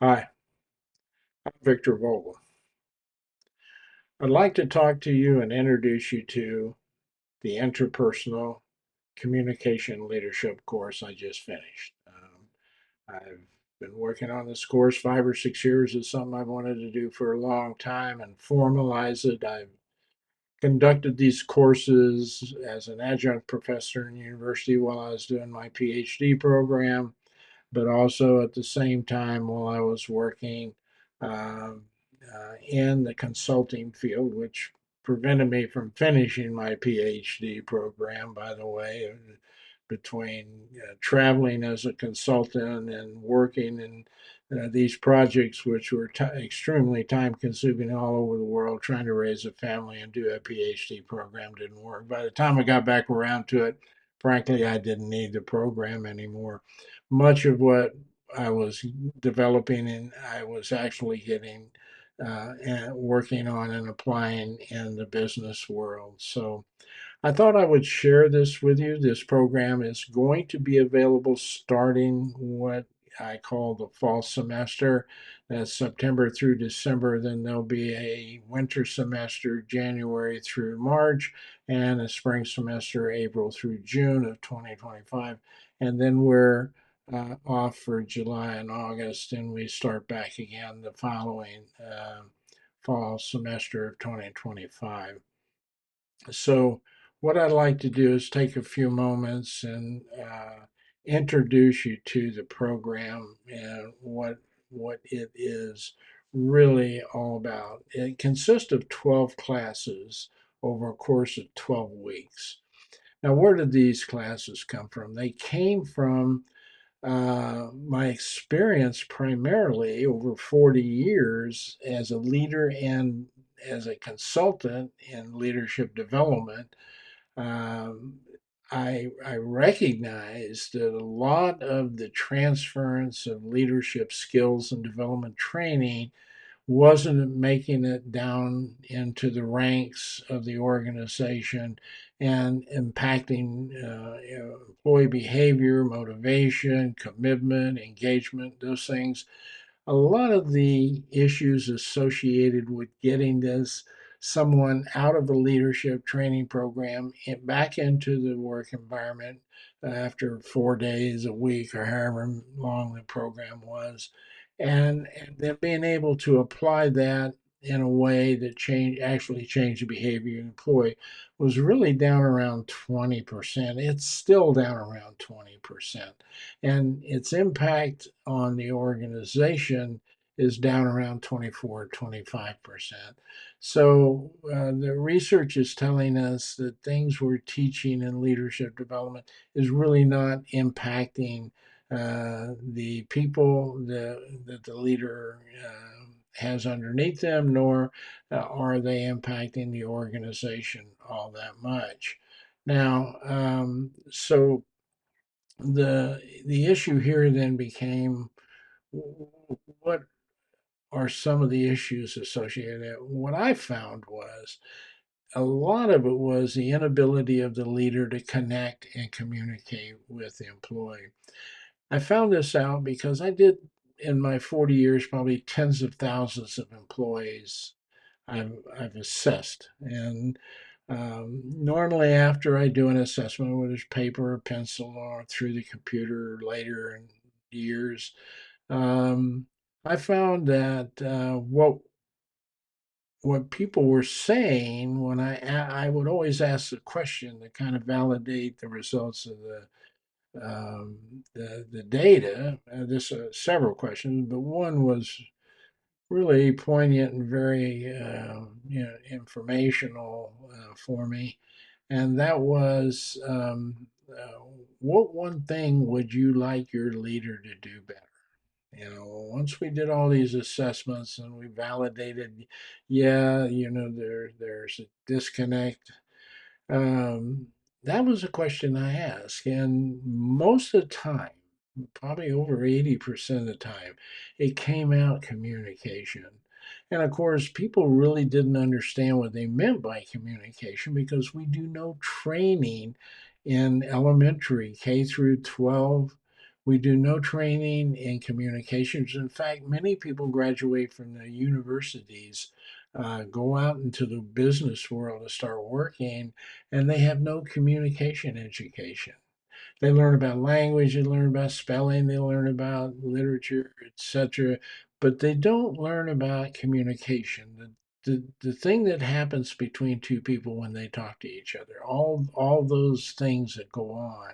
Hi, I'm Victor Vogel. I'd like to talk to you and introduce you to the Interpersonal Communication Leadership course I just finished. I've been working on this course 5 or 6 years. It's something I've wanted to do for a long time and formalize it. I've conducted these courses as an adjunct professor in university while I was doing my PhD program, but also at the same time while I was working um, in the consulting field, which prevented me from finishing my PhD program, by the way, between traveling as a consultant and working in these projects, which were extremely time consuming all over the world, trying to raise a family and do a PhD program didn't work. By the time I got back around to it, frankly, I didn't need the program anymore. Much of what I was developing and I was actually getting and working on and applying in the business world. So I thought I would share this with you. This program is going to be available starting what I call the fall semester. That's September through December. Then there'll be a winter semester, January through March, and a spring semester, April through June of 2025. And then we're off for July and August, and we start back again the following fall semester of 2025. So, what I'd like to do is take a few moments and introduce you to the program and what it is really all about. It consists of 12 classes over a course of 12 weeks. Now, where did these classes come from? They came from my experience primarily over 40 years as a leader and as a consultant in leadership development. um, I recognize that a lot of the transference of leadership skills and development training wasn't making it down into the ranks of the organization and impacting employee behavior, motivation, commitment, engagement, those things. A lot of the issues associated with getting this someone out of the leadership training program and back into the work environment after 4 days a week or however long the program was, and then being able to apply that in a way that actually changed the behavior of the employee was really down around 20%. It's still down around 20%, and its impact on the organization is down around 24 25%. So the research is telling us that things we're teaching in leadership development is really not impacting the people that the leader has underneath them, nor are they impacting the organization all that much. Now, so the issue here then became, what are some of the issues associated? What I found was a lot of it was the inability of the leader to connect and communicate with the employee. I found this out because I did, in my 40 years, probably tens of thousands of employees I've assessed. And normally, after I do an assessment, whether it's paper or pencil or through the computer later in years, um, I found that what people were saying when I would always ask the question to kind of validate the results of the data. This several questions, but one was really poignant and very informational for me, and that was, what one thing would you like your leader to do better? Once we did all these assessments and we validated, yeah, there's a disconnect. Um, that was a question I asked, and most of the time, probably over 80% of the time, it came out communication. And of course, people really didn't understand what they meant by communication because we do no training in elementary K through 12. We do no training in communications. In fact, many people graduate from the universities, go out into the business world to start working, and they have no communication education. They learn about language, they learn about spelling, they learn about literature, etc., but they don't learn about communication. The thing that happens between two people when they talk to each other, all those things that go on,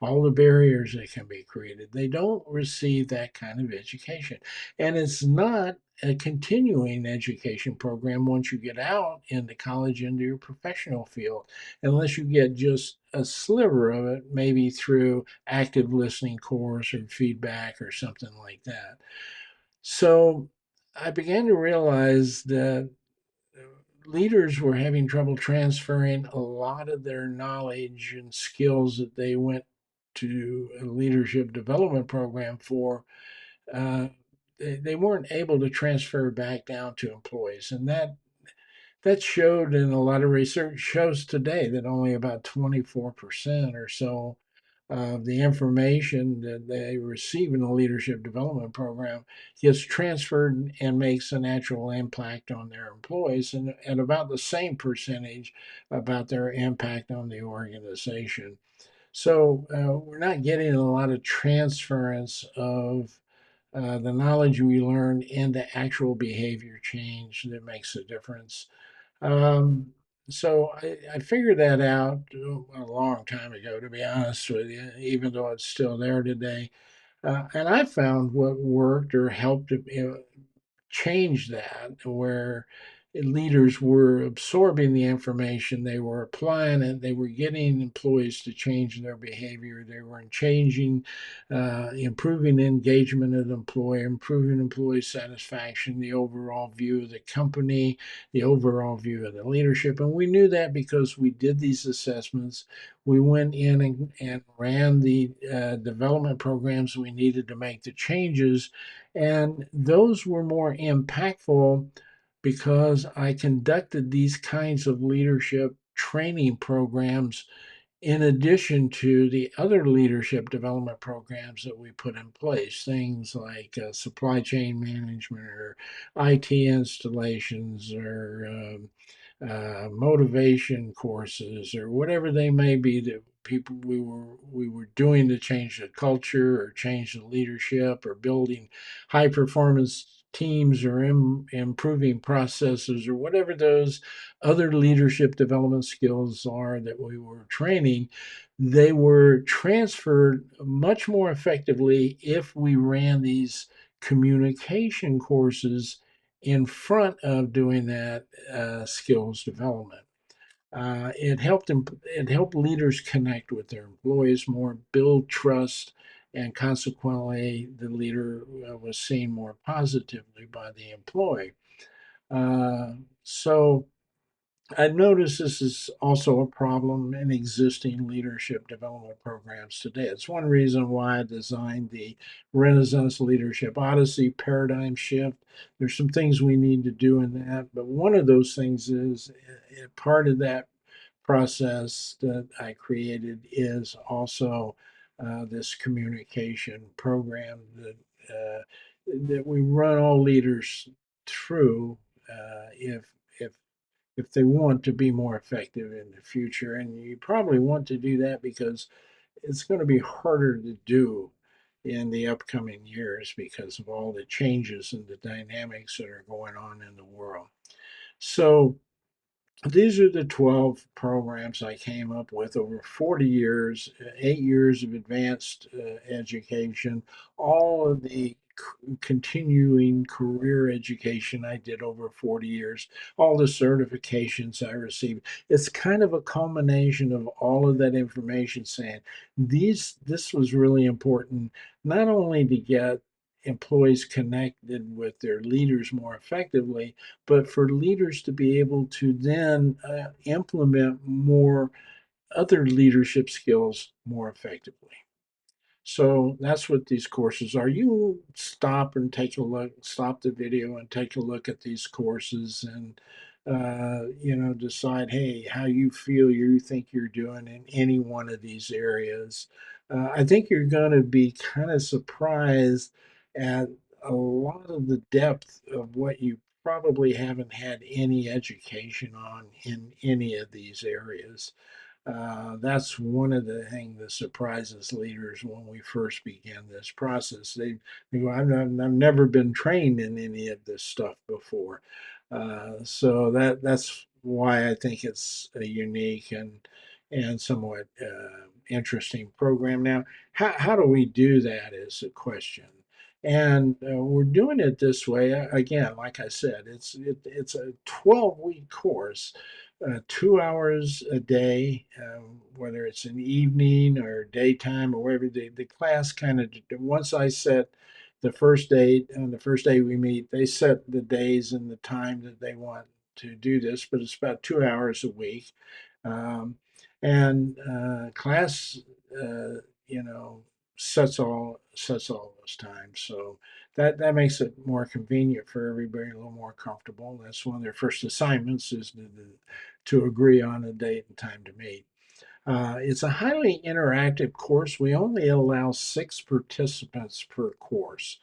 all the barriers that can be created, they don't receive that kind of education. And it's not a continuing education program once you get out into college, into your professional field, unless you get just a sliver of it, maybe through active listening course or feedback or something like that. So I began to realize that leaders were having trouble transferring a lot of their knowledge and skills that they went to a leadership development program for. Uh, they weren't able to transfer back down to employees, and that showed in a lot of research shows today that only about 24% or so of the information that they receive in the leadership development program gets transferred and makes an actual impact on their employees, and about the same percentage about their impact on the organization. So we're not getting a lot of transference of the knowledge we learn into actual behavior change that makes a difference. um, so I figured that out a long time ago, to be honest with you, even though it's still there today. And I found what worked or helped change that, where leaders were absorbing the information, they were applying it, they were getting employees to change their behavior, they were changing, improving engagement of the employee, improving employee satisfaction, the overall view of the company, the overall view of the leadership. And we knew that because we did these assessments. We went in and ran the development programs we needed to make the changes, and those were more impactful because I conducted these kinds of leadership training programs in addition to the other leadership development programs that we put in place, things like supply chain management or IT installations or motivation courses or whatever they may be that people we were doing to change the culture or change the leadership or building high performance teams or improving processes or whatever those other leadership development skills are that we were training. They were transferred much more effectively if we ran these communication courses in front of doing that skills development. It helped leaders connect with their employees more, build trust, and consequently, the leader was seen more positively by the employee. Uh, so I notice this is also a problem in existing leadership development programs today. It's one reason why I designed the Renaissance Leadership Odyssey paradigm shift. There's some things we need to do in that, but one of those things is part of that process that I created is also this communication program that we run all leaders through if if they want to be more effective in the future. And you probably want to do that because it's going to be harder to do in the upcoming years because of all the changes and the dynamics that are going on in the world. So these are the 12 programs I came up with over 40 years, 8 years of advanced education, all of the continuing career education I did over 40 years, all the certifications I received. It's kind of a culmination of all of that information saying this was really important, not only to get employees connected with their leaders more effectively, but for leaders to be able to then implement more other leadership skills more effectively. So that's what these courses are. You stop and take a look, stop the video and take a look at these courses, and decide, hey, how you think you're doing in any one of these areas. I think you're going to be kind of surprised at a lot of the depth of what you probably haven't had any education on in any of these areas. That's one of the things that surprises leaders when we first begin this process. They go, I've never been trained in any of this stuff before. So that's why I think it's a unique and somewhat interesting program. Now, how do we do that is a question. And we're doing it this way. Again, like I said, it's a 12-week course, 2 hours a day, whether it's an evening or daytime or whatever. The class kind of, once I set the first date, on the first day we meet, they set the days and the time that they want to do this, but it's about 2 hours a week. Um, and class, uh, you know, sets all those times. So that makes it more convenient for everybody, a little more comfortable. That's one of their first assignments is to agree on a date and time to meet. It's a highly interactive course. We only allow 6 participants per course.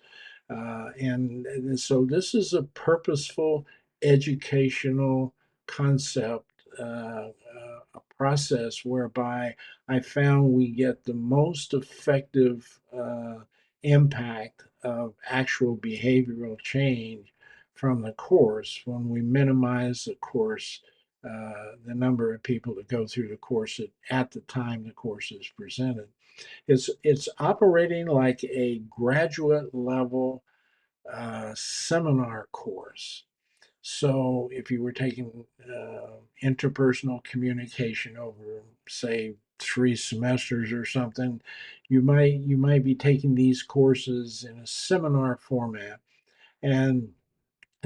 And so this is a purposeful educational concept, a process whereby I found we get the most effective impact of actual behavioral change from the course when we minimize the course, the number of people that go through the course at the time the course is presented. It's operating like a graduate level seminar course. So if you were taking interpersonal communication over, say, 3 semesters or something, you might be taking these courses in a seminar format. And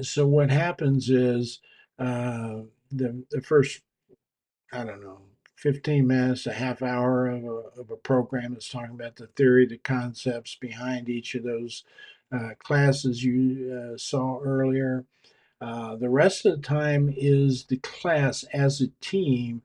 so what happens is the first, I don't know, 15 minutes, a half hour of a program that's talking about the theory, the concepts behind each of those classes you saw earlier. The rest of the time is the class as a team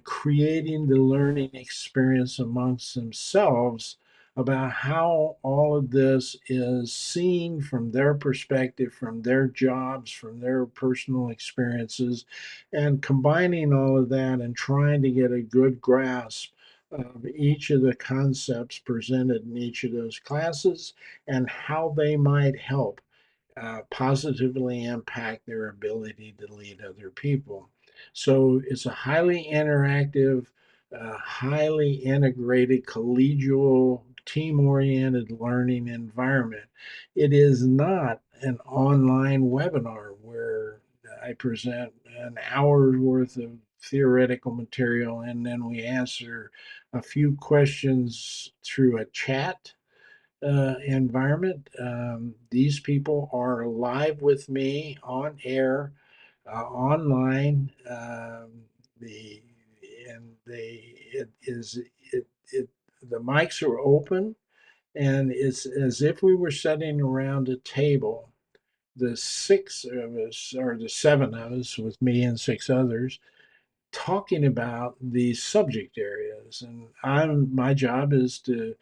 creating the learning experience amongst themselves about how all of this is seen from their perspective, from their jobs, from their personal experiences, and combining all of that and trying to get a good grasp of each of the concepts presented in each of those classes and how they might help positively impact their ability to lead other people. So it's a highly interactive, highly integrated, collegial, team oriented learning environment. It is not an online webinar where I present an hour's worth of theoretical material and then we answer a few questions through a chat environment. These people are live with me on air, online. The and they it is it the mics are open, and it's as if we were sitting around a table. The 6 of us, or the 7 of us, with me and 6 others, talking about these subject areas. And my job is to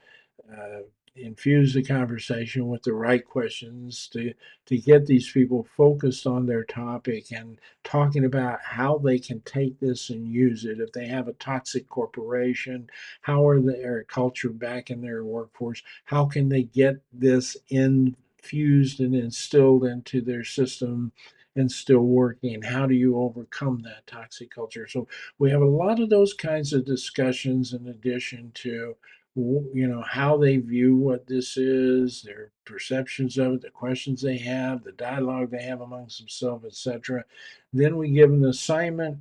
uh, infuse the conversation with the right questions to get these people focused on their topic and talking about how they can take this and use it. If they have a toxic corporation, how are their culture back in their workforce? How can they get this infused and instilled into their system and still working? How do you overcome that toxic culture? So we have a lot of those kinds of discussions in addition to how they view what this is, their perceptions of it, the questions they have, the dialogue they have amongst themselves, etc. Then we give them an assignment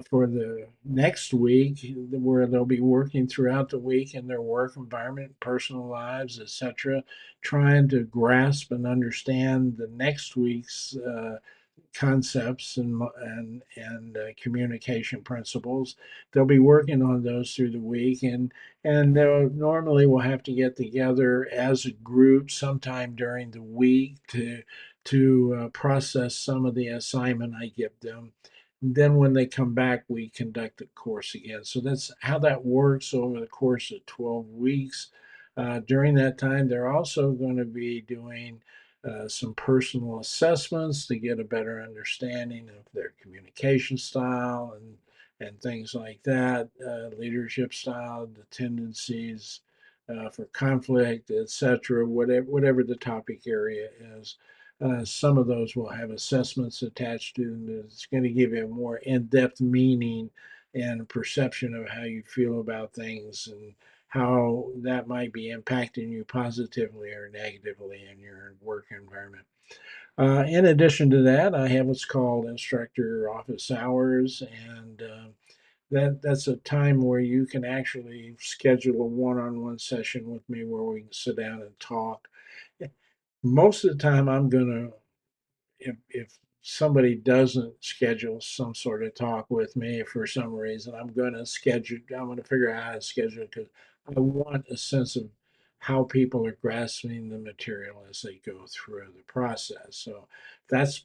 for the next week where they'll be working throughout the week in their work environment, personal lives, etc., trying to grasp and understand the next week's concepts and communication principles. They'll be working on those through the week, and they'll normally will have to get together as a group sometime during the week to process some of the assignment I give them. And then when they come back, we conduct the course again. So that's how that works over the course of 12 weeks. During that time, they're also going to be doing some personal assessments to get a better understanding of their communication style and things like that, leadership style, the tendencies for conflict, etc., whatever the topic area is. Some of those will have assessments attached to them. It's going to give you a more in-depth meaning and perception of how you feel about things and how that might be impacting you positively or negatively in your work environment. In addition to that, I have what's called instructor office hours, and that's a time where you can actually schedule a one-on-one session with me where we can sit down and talk. Most of the time, I'm gonna if somebody doesn't schedule some sort of talk with me for some reason, I'm going to figure out how to schedule it because I want a sense of how people are grasping the material as they go through the process. So that's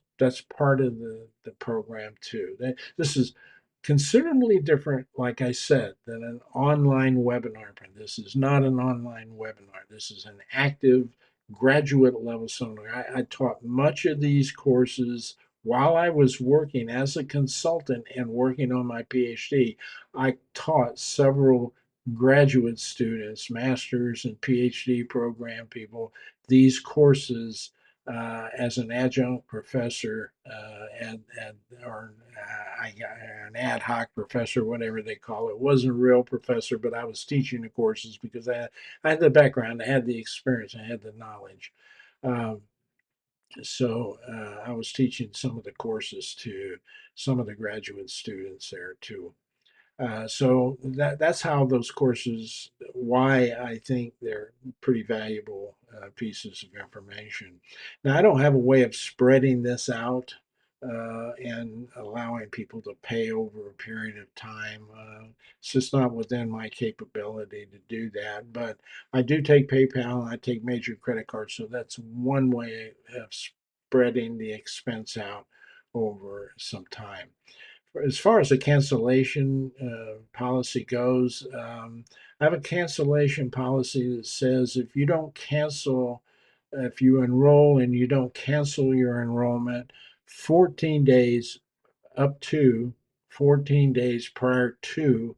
part of the program too. This is considerably different, like I said, than an online webinar. This is not an online webinar. This is an active graduate level seminar. I taught much of these courses while I was working as a consultant and working on my PhD. I taught several graduate students, master's and PhD program people, these courses as an adjunct professor or an ad hoc professor, whatever they call it. Wasn't a real professor, but I was teaching the courses because I had the background, I had the experience, I had the knowledge. Um, so I was teaching some of the courses to some of the graduate students there too. So that's how those courses, why I think they're pretty valuable pieces of information. Now, I don't have a way of spreading this out and allowing people to pay over a period of time. It's just not within my capability to do that. But I do take PayPal and I take major credit cards. So that's one way of spreading the expense out over some time. As far as the cancellation policy goes, I have a cancellation policy that says if you don't cancel, if you enroll and you don't cancel your enrollment 14 days up to 14 days prior to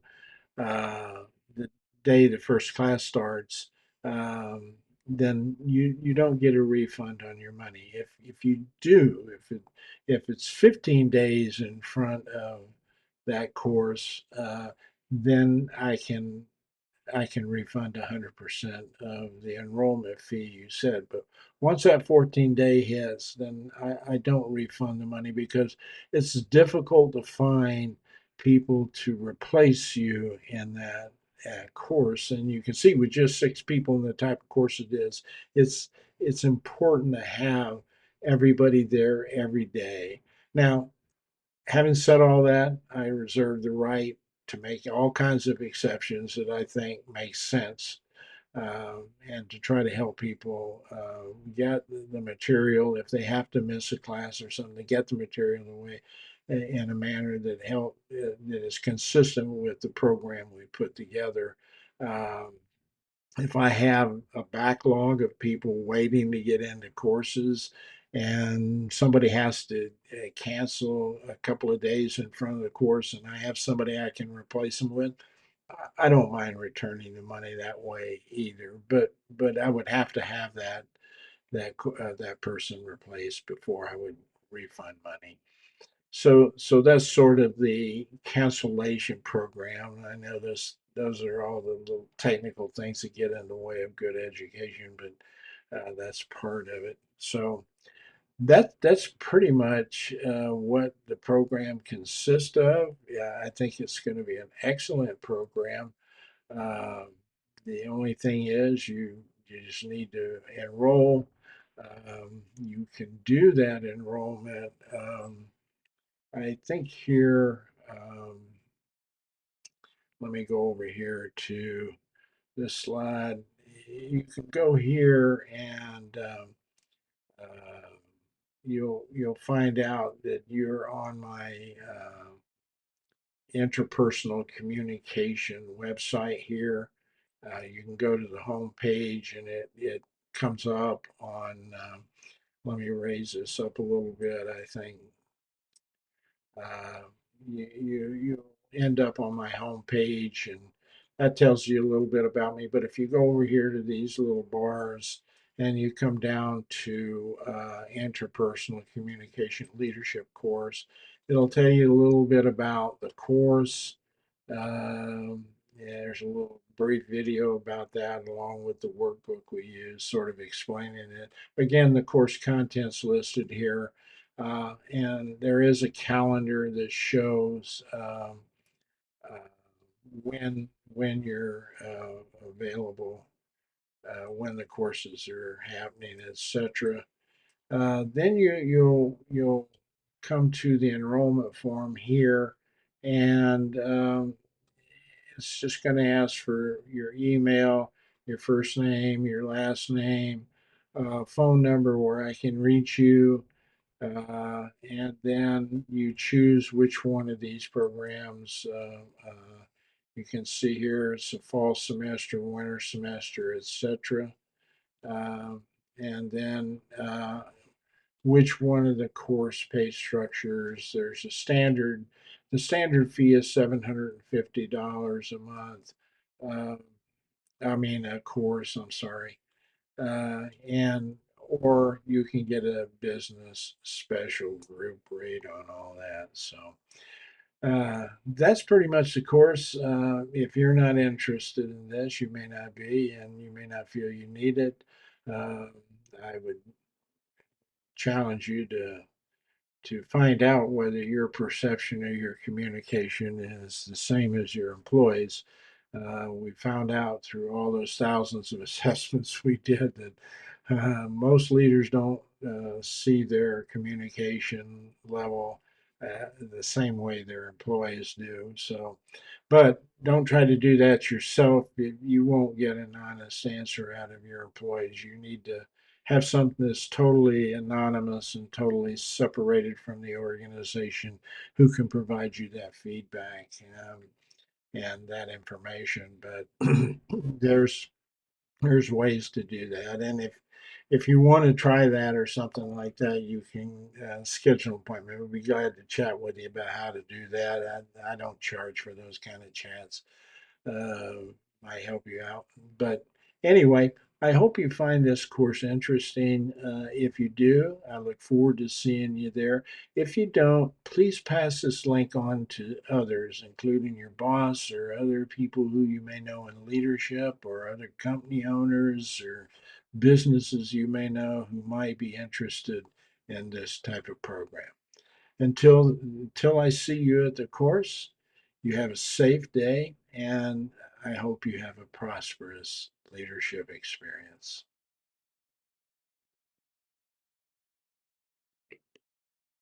the day the first class starts, then you don't get a refund on your money. If you do, if it's 15 days in front of that course, then I can refund 100% of the enrollment fee you said. But once that 14-day hits, then I don't refund the money because it's difficult to find people to replace you in that course. And you can see with just 6 people in the type of course it is, it's important to have everybody there every day. Now, having said all that, I reserve the right to make all kinds of exceptions that I think make sense and to try to help people get the material if they have to miss a class or something to get the material in a manner that is consistent with the program we put together. Um, if I have a backlog of people waiting to get into courses and somebody has to cancel a couple of days in front of the course and I have somebody I can replace them with, I don't mind returning the money that way either. But I would have to have that person replaced before I would refund money. So that's sort of the cancellation program. I know those are all the little technical things that get in the way of good education, but that's part of it. So that's pretty much what the program consists of. Yeah, I think it's going to be an excellent program. Um, the only thing is you just need to enroll. You can do that enrollment. I think here, let me go over here to this slide. You can go here and you'll find out that you're on my interpersonal communication website here. You can go to the home page and it comes up on, let me raise this up a little bit. I think uh, you end up on my home page, and that tells you a little bit about me. But if you go over here to these little bars and you come down to interpersonal communication leadership course, it'll tell you a little bit about the course. Yeah, there's a little brief video about that along with the workbook we use, sort of explaining it. Again, the course contents listed here. And there is a calendar that shows uh, when you're available, when the courses are happening, etc. Then you'll come to the enrollment form here, and it's just going to ask for your email, your first name, your last name, phone number where I can reach you, and then you choose which one of these programs. You can see here it's a fall semester, winter semester, etc. Um, and then which one of the course pay structures. There's a standard. The standard fee is $750 a month. Uh, I mean, a course. I'm sorry, and or you can get a business special group rate on all that. So that's pretty much the course. If you're not interested in this, you may not be, and you may not feel you need it. Uh, I would challenge you to find out whether your perception of your communication is the same as your employees. We found out through all those thousands of assessments we did that most leaders don't see their communication level the same way their employees do. So, but don't try to do that yourself. You won't get an honest answer out of your employees. You need to have something that's totally anonymous and totally separated from the organization who can provide you that feedback and that information. But there's there's ways to do that, and if you want to try that or something like that, you can schedule an appointment. We'd be glad to chat with you about how to do that. I don't charge for those kind of chats. Might help you out. But anyway, I hope you find this course interesting. If you do, I look forward to seeing you there. If you don't, please pass this link on to others, including your boss or other people who you may know in leadership or other company owners or businesses you may know who might be interested in this type of program. Until I see you at the course, you have a safe day, and I hope you have a prosperous leadership experience.